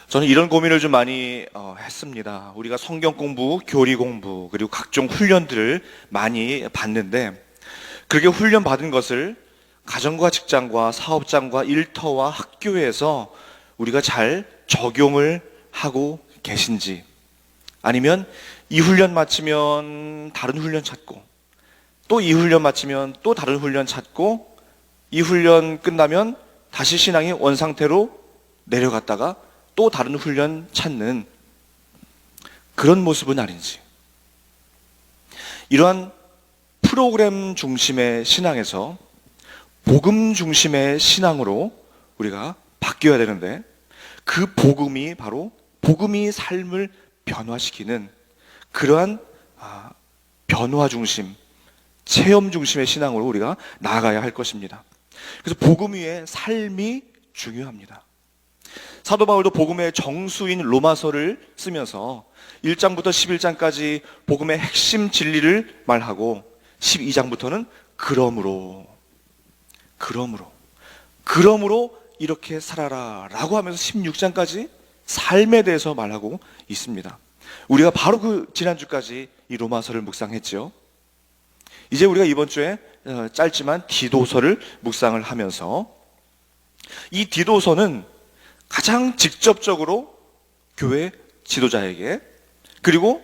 저는 이런 고민을 좀 많이 했습니다. 우리가 성경 공부, 교리 공부, 그리고 각종 훈련들을 많이 받는데, 그렇게 훈련 받은 것을 가정과 직장과 사업장과 일터와 학교에서 우리가 잘 적용을 하고 계신지, 아니면 이 훈련 마치면 다른 훈련 찾고, 또 이 훈련 마치면 또 다른 훈련 찾고, 이 훈련 끝나면 다시 신앙이 원상태로 내려갔다가 또 다른 훈련 찾는 그런 모습은 아닌지, 이러한 프로그램 중심의 신앙에서 복음 중심의 신앙으로 우리가 바뀌어야 되는데, 그 복음이 바로 복음이 삶을 변화시키는 그러한 변화 중심, 체험 중심의 신앙으로 우리가 나아가야 할 것입니다. 그래서 복음 위에 삶이 중요합니다. 사도 바울도 복음의 정수인 로마서를 쓰면서 1장부터 11장까지 복음의 핵심 진리를 말하고, 12장부터는 그러므로 이렇게 살아라 라고 하면서 16장까지 삶에 대해서 말하고 있습니다. 우리가 바로 그 지난주까지 이 로마서를 묵상했죠. 이제 우리가 이번 주에 짧지만 디도서를 묵상을 하면서, 이 디도서는 가장 직접적으로 교회 지도자에게, 그리고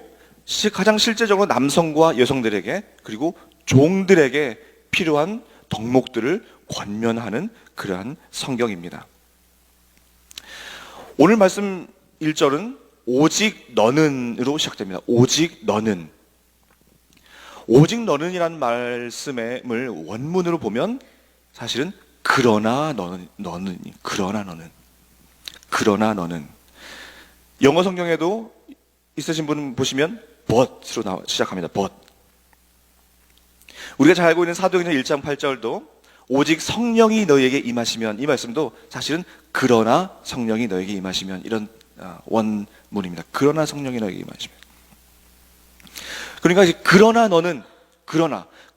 가장 실제적으로 남성과 여성들에게, 그리고 종들에게 필요한 덕목들을 권면하는 그러한 성경입니다. 오늘 말씀 1절은 오직 너는으로 시작됩니다. 오직 너는. 오직 너는이라는 말씀을 원문으로 보면 사실은 그러나 너는. 영어 성경에도 있으신 분 보시면 but으로 시작합니다. but. 우리가 잘 알고 있는 사도행전 1장 8절도 오직 성령이 너희에게 임하시면, 이 말씀도 사실은 그러나 성령이 너희에게 임하시면, 이런 원문입니다. 그러나 성령이 너희에게 임하시면. 그러니까 그러나 너는,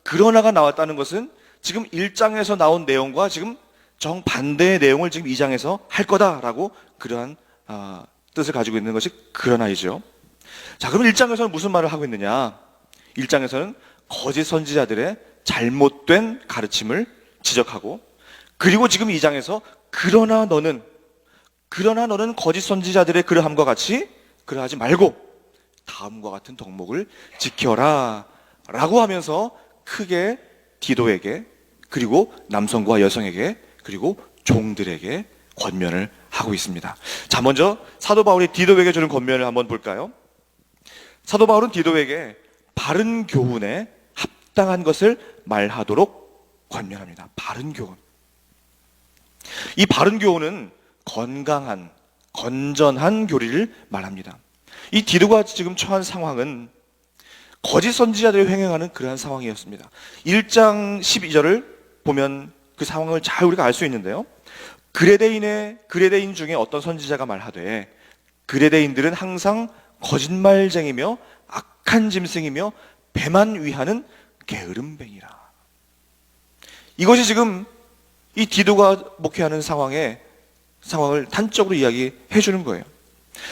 그러나가 나왔다는 것은 지금 1장에서 나온 내용과 지금 정반대의 내용을 지금 2장에서 할 거다라고, 그러한 뜻을 가지고 있는 것이 그러나이죠. 자, 그럼 1장에서는 무슨 말을 하고 있느냐? 1장에서는 거짓 선지자들의 잘못된 가르침을 지적하고, 그리고 지금 2장에서 그러나 너는 거짓 선지자들의 그러함과 같이 그러하지 말고 다음과 같은 덕목을 지켜라 라고 하면서 크게 디도에게, 그리고 남성과 여성에게, 그리고 종들에게 권면을 하고 있습니다. 자, 먼저 사도 바울이 디도에게 주는 권면을 한번 볼까요? 사도 바울은 디도에게 바른 교훈에 합당한 것을 말하도록 권면합니다. 바른 교훈. 이 바른 교훈은 건강한, 건전한 교리를 말합니다. 이 디도가 지금 처한 상황은 거짓 선지자들이 횡행하는 그러한 상황이었습니다. 1장 12절을 보면 그 상황을 잘 우리가 알 수 있는데요. 그레데인 중에 어떤 선지자가 말하되 그레데인들은 항상 거짓말쟁이며 악한 짐승이며 배만 위하는 게으름뱅이라. 이것이 지금 이 디도가 목회하는 상황을 단적으로 이야기해 주는 거예요.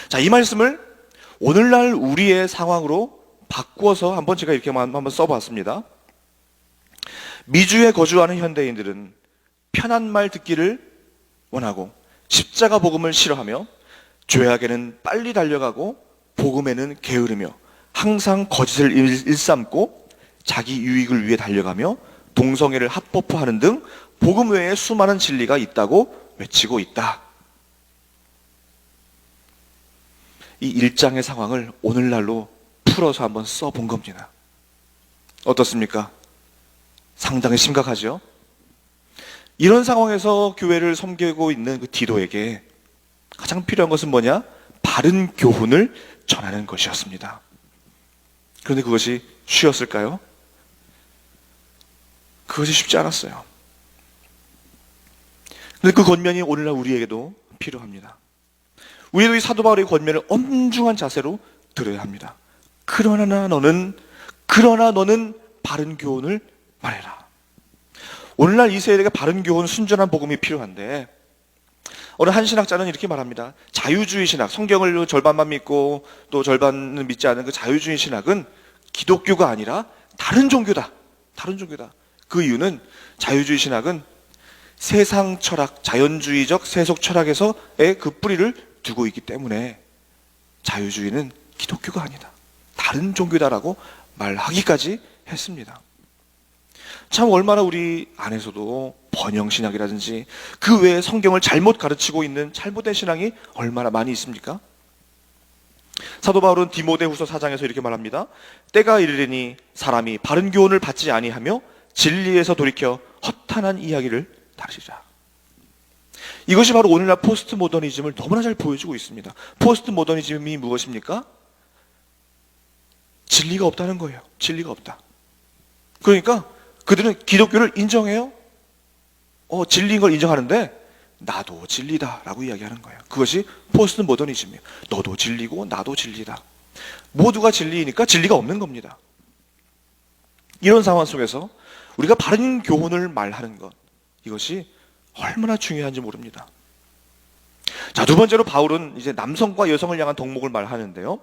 자, 이 말씀을 오늘날 우리의 상황으로 바꾸어서 한번 제가 이렇게 한번 써봤습니다. 미주에 거주하는 현대인들은 편한 말 듣기를 원하고 십자가 복음을 싫어하며 죄악에는 빨리 달려가고 복음에는 게으르며 항상 거짓을 일삼고 자기 유익을 위해 달려가며 동성애를 합법화하는 등 복음 외에 수많은 진리가 있다고 외치고 있다. 이 1장의 상황을 오늘날로 풀어서 한번 써본 겁니다. 어떻습니까? 상당히 심각하죠? 이런 상황에서 교회를 섬기고 있는 그 디도에게 가장 필요한 것은 뭐냐? 바른 교훈을 전하는 것이었습니다. 그런데 그것이 쉬웠을까요? 그것이 쉽지 않았어요. 그런데 그 권면이 오늘날 우리에게도 필요합니다. 우리도 이 사도 바울의 권면을 엄중한 자세로 들어야 합니다. 그러나 너는 바른 교훈을 말해라. 오늘날 이 세대에게 바른 교훈, 순전한 복음이 필요한데, 어느 한 신학자는 이렇게 말합니다. 자유주의 신학, 성경을 절반만 믿고 또 절반은 믿지 않은 그 자유주의 신학은 기독교가 아니라 다른 종교다. 다른 종교다. 그 이유는 자유주의 신학은 세상 철학, 자연주의적 세속 철학에서의 그 뿌리를 두고 있기 때문에 자유주의는 기독교가 아니다. 다른 종교다라고 말하기까지 했습니다. 참 얼마나 우리 안에서도 번영신학이라든지 그 외에 성경을 잘못 가르치고 있는 잘못된 신앙이 얼마나 많이 있습니까? 사도 바울은 디모데후서 4장에서 이렇게 말합니다. 때가 이르리니 사람이 바른 교훈을 받지 아니하며 진리에서 돌이켜 허탄한 이야기를 다루시라. 이것이 바로 오늘날 포스트 모더니즘을 너무나 잘 보여주고 있습니다. 포스트 모더니즘이 무엇입니까? 진리가 없다는 거예요. 진리가 없다. 그러니까 그들은 기독교를 인정해요. 진리인 걸 인정하는데 나도 진리다라고 이야기하는 거예요. 그것이 포스트 모더니즘이에요. 너도 진리고 나도 진리다. 모두가 진리이니까 진리가 없는 겁니다. 이런 상황 속에서 우리가 바른 교훈을 말하는 것, 이것이 얼마나 중요한지 모릅니다. 자, 두 번째로 바울은 이제 남성과 여성을 향한 덕목을 말하는데요.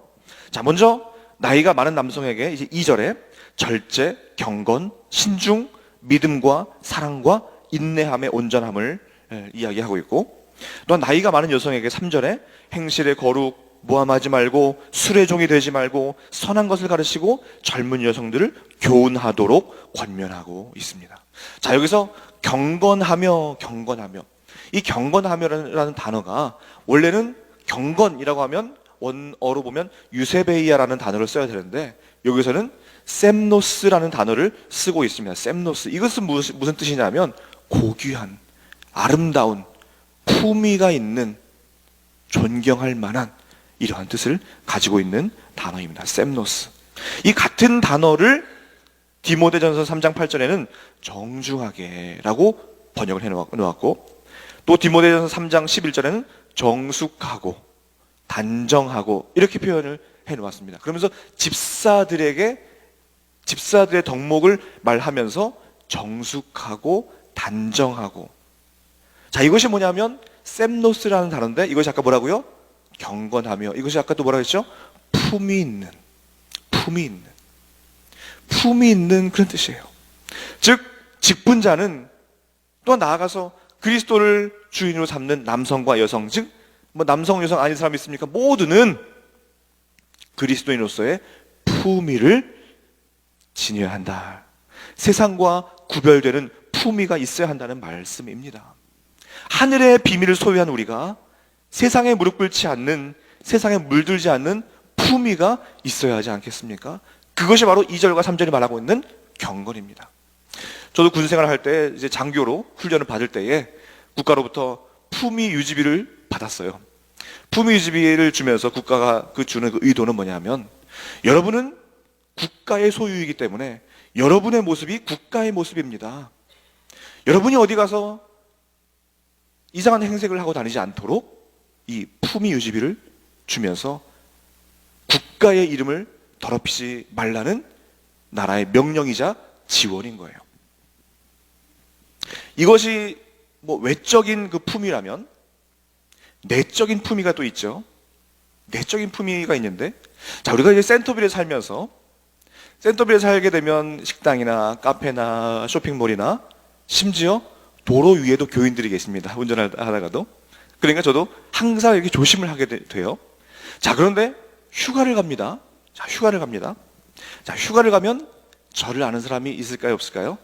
자, 먼저 나이가 많은 남성에게 이제 2절에 절제, 경건, 신중, 믿음과 사랑과 인내함의 온전함을 이야기하고 있고, 또한 나이가 많은 여성에게 3절에 행실의 거룩, 모함하지 말고 술의 종이 되지 말고 선한 것을 가르치고 젊은 여성들을 교훈하도록 권면하고 있습니다. 자, 여기서 경건하며 이 경건하며라는 단어가 원래는 경건이라고 하면 원어로 보면 유세베이아라는 단어를 써야 되는데 여기서는 셈노스라는 단어를 쓰고 있습니다. 셈노스. 이것은 무슨 뜻이냐면 고귀한, 아름다운, 품위가 있는, 존경할 만한 이러한 뜻을 가지고 있는 단어입니다. 셈노스. 이 같은 단어를 디모데전서 3장 8절에는 정중하게라고 번역을 해놓았고, 또 디모데전서 3장 11절에는 정숙하고 단정하고 이렇게 표현을 해놓았습니다. 그러면서 집사들의 덕목을 말하면서 정숙하고 단정하고, 자, 이것이 뭐냐면 셈노스라는 단어인데 이것이 아까 뭐라고요? 경건하며, 이것이 아까 또 뭐라고 했죠? 품이 있는 그런 뜻이에요. 즉 직분자는 또 나아가서 그리스도를 주인으로 삼는 남성과 여성, 즉 뭐 남성 여성 아닌 사람이 있습니까? 모두는 그리스도인으로서의 품위를 지녀야 한다. 세상과 구별되는 품위가 있어야 한다는 말씀입니다. 하늘의 비밀을 소유한 우리가 세상에 무릎 꿇지 않는, 세상에 물들지 않는 품위가 있어야 하지 않겠습니까? 그것이 바로 2절과 3절이 말하고 있는 경건입니다. 저도 군생활을 할 때 이제 장교로 훈련을 받을 때에 국가로부터 품위 유지비를 받았어요. 품위 유지비를 주면서 국가가 주는 그 의도는 뭐냐면, 여러분은 국가의 소유이기 때문에 여러분의 모습이 국가의 모습입니다. 여러분이 어디 가서 이상한 행색을 하고 다니지 않도록 이 품위 유지비를 주면서 국가의 이름을 더럽히지 말라는 나라의 명령이자 지원인 거예요. 이것이 뭐 외적인 그 품위라면 내적인 품위가 또 있죠. 내적인 품위가 있는데, 자, 우리가 이제 센터빌에 살면서, 센터빌에 살게 되면 식당이나 카페나 쇼핑몰이나 심지어 도로 위에도 교인들이 계십니다. 운전하다가도. 그러니까 저도 항상 이렇게 조심을 하게 돼요. 자, 그런데 휴가를 갑니다. 자, 휴가를 가면 저를 아는 사람이 있을까요, 없을까요?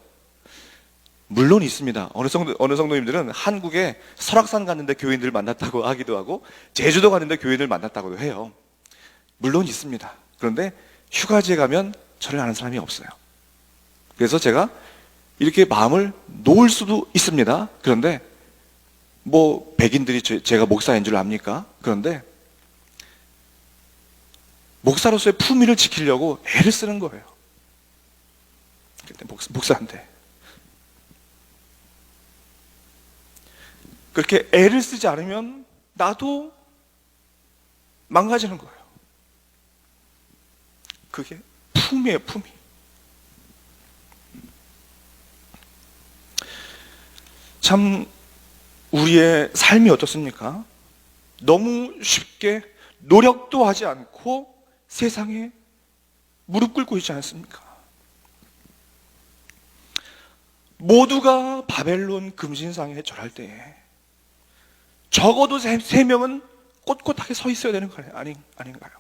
물론 있습니다. 어느 성도님들은 한국에 설악산 갔는데 교인들을 만났다고 하기도 하고, 제주도 갔는데 교인을 만났다고도 해요. 물론 있습니다. 그런데 휴가지에 가면 저를 아는 사람이 없어요. 그래서 제가 이렇게 마음을 놓을 수도 있습니다. 그런데 뭐 백인들이 제가 목사인 줄 압니까? 그런데 목사로서의 품위를 지키려고 애를 쓰는 거예요. 그때 목사한테 그렇게 애를 쓰지 않으면 나도 망가지는 거예요. 그게 품이에요, 품이. 참 우리의 삶이 어떻습니까? 너무 쉽게 노력도 하지 않고 세상에 무릎 꿇고 있지 않습니까? 모두가 바벨론 금신상에 절할 때에 적어도 세 명은 꼿꼿하게 서 있어야 되는 거 아닌가요?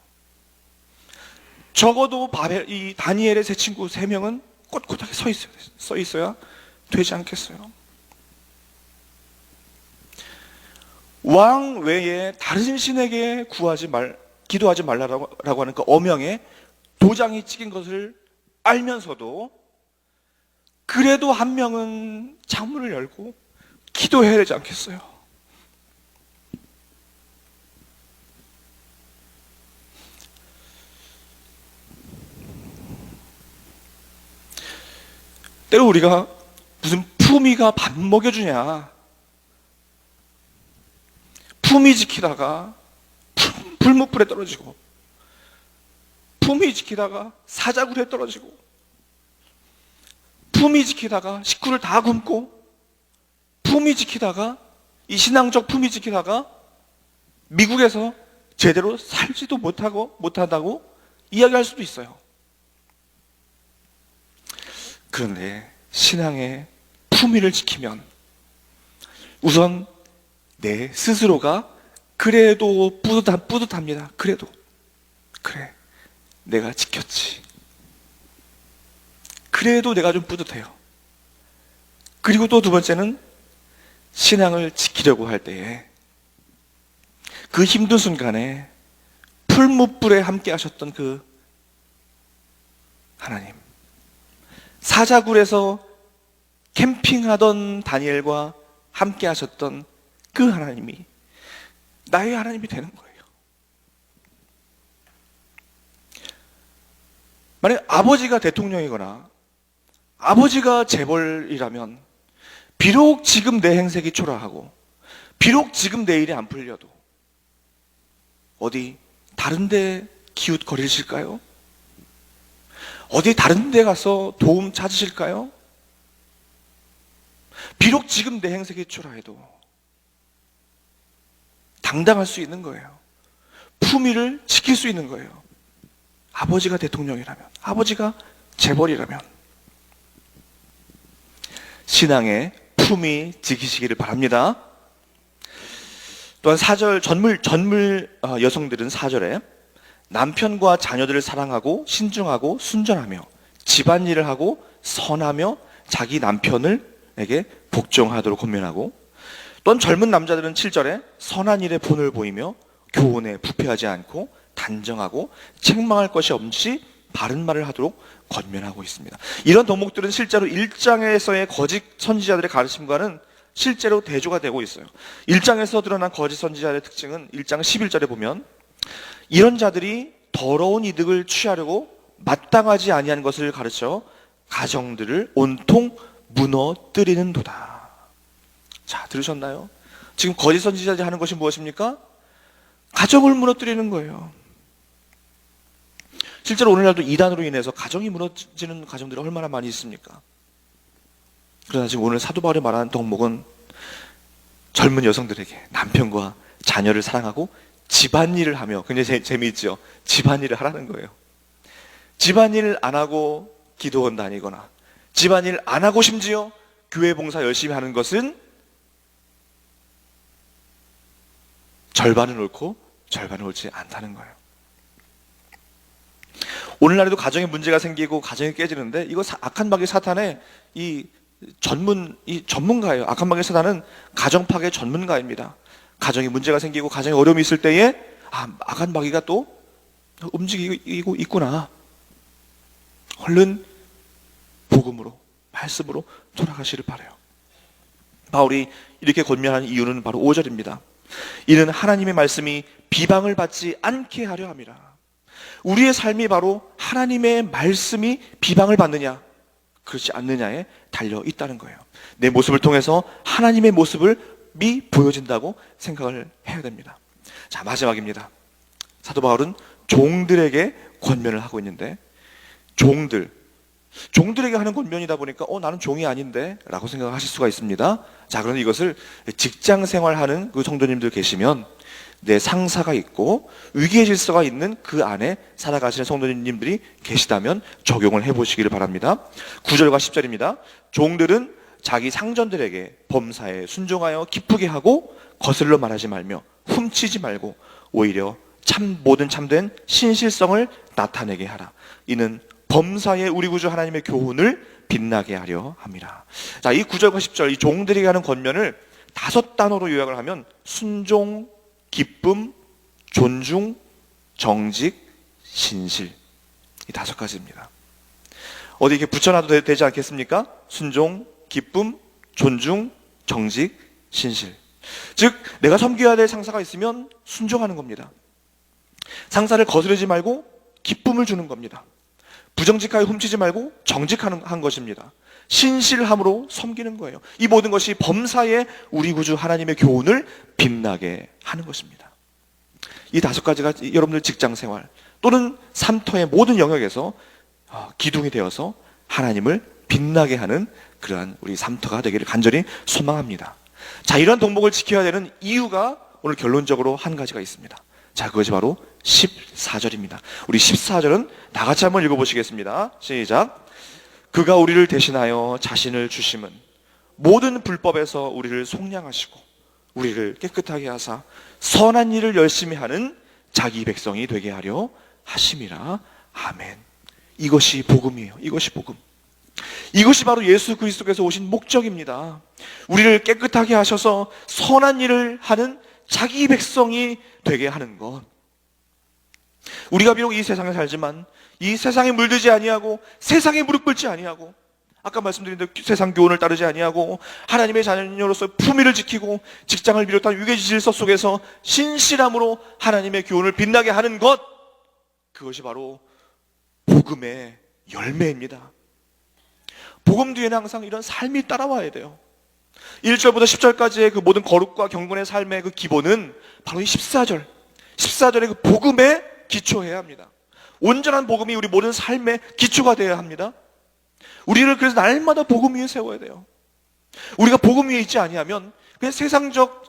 적어도 이 다니엘의 세 친구 세 명은 꼿꼿하게 서 있어야 되지 않겠어요? 왕 외에 다른 신에게 기도하지 말라라고 하는 그 어명에 도장이 찍힌 것을 알면서도 그래도 한 명은 창문을 열고 기도해야 되지 않겠어요? 때로 우리가 무슨 품위가 밥 먹여주냐, 품위 지키다가 불못불에 떨어지고, 품위 지키다가 사자굴에 떨어지고, 품위 지키다가 식구를 다 굶고, 품위 지키다가 이 신앙적 품위 지키다가 미국에서 제대로 살지도 못한다고 이야기할 수도 있어요. 그런데 신앙의 품위를 지키면 우선 내 스스로가 그래도 뿌듯합니다. 그래, 내가 지켰지. 그래도 내가 좀 뿌듯해요. 그리고 또 두 번째는 신앙을 지키려고 할 때에 그 힘든 순간에 풀무불에 함께 하셨던 그 하나님, 사자굴에서 캠핑하던 다니엘과 함께 하셨던 그 하나님이 나의 하나님이 되는 거예요. 만약 아버지가 대통령이거나 아버지가 재벌이라면 비록 지금 내 행색이 초라하고 비록 지금 내 일이 안 풀려도 어디 다른 데 기웃거리실까요? 어디 다른 데 가서 도움 찾으실까요? 비록 지금 내 행색이 초라해도 당당할 수 있는 거예요. 품위를 지킬 수 있는 거예요. 아버지가 대통령이라면, 아버지가 재벌이라면. 신앙의 품위 지키시기를 바랍니다. 또한 4절 전물 여성들은 4절에 남편과 자녀들을 사랑하고 신중하고 순전하며 집안일을 하고 선하며 자기 남편에게 복종하도록 권면하고, 또한 젊은 남자들은 7절에 선한 일에 본을 보이며 교훈에 부패하지 않고 단정하고 책망할 것이 없이 바른 말을 하도록 권면하고 있습니다. 이런 덕목들은 실제로 1장에서의 거짓 선지자들의 가르침과는 실제로 대조가 되고 있어요. 1장에서 드러난 거짓 선지자의 특징은 1장 11절에 보면 이런 자들이 더러운 이득을 취하려고 마땅하지 아니한 것을 가르쳐 가정들을 온통 무너뜨리는도다. 자, 들으셨나요? 지금 거짓 선지자들이 하는 것이 무엇입니까? 가정을 무너뜨리는 거예요. 실제로 오늘날도 이단으로 인해서 가정이 무너지는 가정들이 얼마나 많이 있습니까? 그러나 지금 오늘 사도 바울이 말하는 덕목은 젊은 여성들에게 남편과 자녀를 사랑하고 집안일을 하며, 굉장히 재미있죠? 집안일을 하라는 거예요. 집안일 안 하고 기도원 다니거나 집안일 안 하고 심지어 교회 봉사 열심히 하는 것은 절반은 옳고 절반은 옳지 않다는 거예요. 오늘날에도 가정에 문제가 생기고 가정이 깨지는데 이거 악한 마귀 사탄의 전문가예요. 악한 마귀 사탄은 가정 파괴 전문가입니다. 가정에 문제가 생기고 가정에 어려움이 있을 때에 악한 마귀가 또 움직이고 있구나. 얼른 복음으로, 말씀으로 돌아가시를 바라요. 바울이 이렇게 권면하는 이유는 바로 5절입니다. 이는 하나님의 말씀이 비방을 받지 않게 하려 함이라. 우리의 삶이 바로 하나님의 말씀이 비방을 받느냐 그렇지 않느냐에 달려 있다는 거예요. 내 모습을 통해서 하나님의 모습이 보여진다고 생각을 해야 됩니다. 자, 마지막입니다. 사도 바울은 종들에게 권면을 하고 있는데, 종들, 종들에게 하는 권면이다 보니까 나는 종이 아닌데 라고 생각하실 수가 있습니다. 자, 그런데 이것을 직장 생활하는 그 성도님들 계시면 내 상사가 있고 위기의 질서가 있는 그 안에 살아가시는 성도님들이 계시다면 적용을 해보시기를 바랍니다. 9절과 10절입니다. 종들은 자기 상전들에게 범사에 순종하여 기쁘게 하고 거슬러 말하지 말며 훔치지 말고 오히려 모든 참된 신실성을 나타내게 하라. 이는 범사에 우리 구주 하나님의 교훈을 빛나게 하려 함이라. 자, 이 9절과 10절 이 종들에게 하는 권면을 5단어로 요약을 하면 순종, 기쁨, 존중, 정직, 신실, 이 5가지입니다. 어디 이렇게 붙여놔도 되지 않겠습니까? 순종, 기쁨, 존중, 정직, 신실. 즉 내가 섬겨야 될 상사가 있으면 순종하는 겁니다. 상사를 거스르지 말고 기쁨을 주는 겁니다. 부정직하게 훔치지 말고 정직한 것입니다. 신실함으로 섬기는 거예요. 이 모든 것이 범사에 우리 구주 하나님의 교훈을 빛나게 하는 것입니다. 이 5가지가 여러분들 직장생활 또는 삶터의 모든 영역에서 기둥이 되어서 하나님을 빛나게 하는 그러한 우리 삶터가 되기를 간절히 소망합니다. 자, 이러한 덕목을 지켜야 되는 이유가 오늘 결론적으로 한 가지가 있습니다. 자, 그것이 바로 14절입니다. 우리 14절은 다 같이 한번 읽어보시겠습니다. 시작. 그가 우리를 대신하여 자신을 주심은 모든 불법에서 우리를 속량하시고 우리를 깨끗하게 하사 선한 일을 열심히 하는 자기 백성이 되게 하려 하심이라. 아멘. 이것이 복음이에요. 이것이 복음. 이것이 바로 예수 그리스도께서 오신 목적입니다. 우리를 깨끗하게 하셔서 선한 일을 하는 자기 백성이 되게 하는 것. 우리가 비록 이 세상에 살지만 이 세상에 물들지 아니하고 세상에 무릎 꿇지 아니하고 아까 말씀드린 대로 세상 교훈을 따르지 아니하고 하나님의 자녀로서 품위를 지키고 직장을 비롯한 위계 질서 속에서 신실함으로 하나님의 교훈을 빛나게 하는 것, 그것이 바로 복음의 열매입니다. 복음 뒤에는 항상 이런 삶이 따라와야 돼요. 1절부터 10절까지의 그 모든 거룩과 경건의 삶의 그 기본은 바로 이 14절의 그 복음에 기초해야 합니다. 온전한 복음이 우리 모든 삶의 기초가 되어야 합니다. 우리를 그래서 날마다 복음 위에 세워야 돼요. 우리가 복음 위에 있지 아니하면 그냥 세상적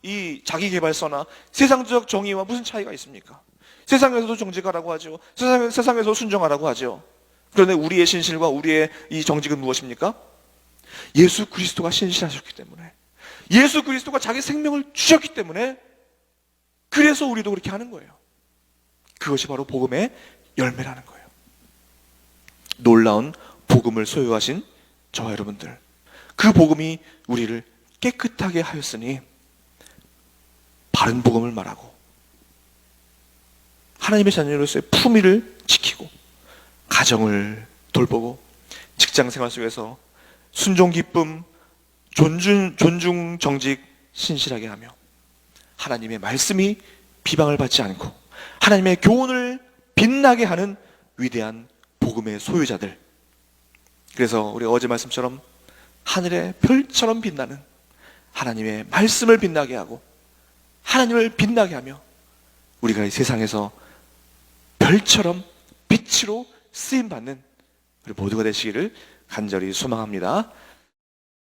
이 자기개발서나 세상적 정의와 무슨 차이가 있습니까? 세상에서도 정직하라고 하죠. 세상에서 순종하라고 하죠. 그런데 우리의 신실과 우리의 이 정직은 무엇입니까? 예수 그리스도가 신실하셨기 때문에, 예수 그리스도가 자기 생명을 주셨기 때문에, 그래서 우리도 그렇게 하는 거예요. 그것이 바로 복음의 열매라는 거예요. 놀라운 복음을 소유하신 저와 여러분들, 그 복음이 우리를 깨끗하게 하였으니 바른 복음을 말하고 하나님의 자녀로서의 품위를 지키고 가정을 돌보고 직장 생활 속에서 순종, 기쁨, 존중, 정직, 신실하게 하며 하나님의 말씀이 비방을 받지 않고 하나님의 교훈을 빛나게 하는 위대한 복음의 소유자들. 그래서 우리 어제 말씀처럼 하늘의 별처럼 빛나는 하나님의 말씀을 빛나게 하고 하나님을 빛나게 하며 우리가 이 세상에서 별처럼 빛으로 쓰임받는 우리 모두가 되시기를 간절히 소망합니다.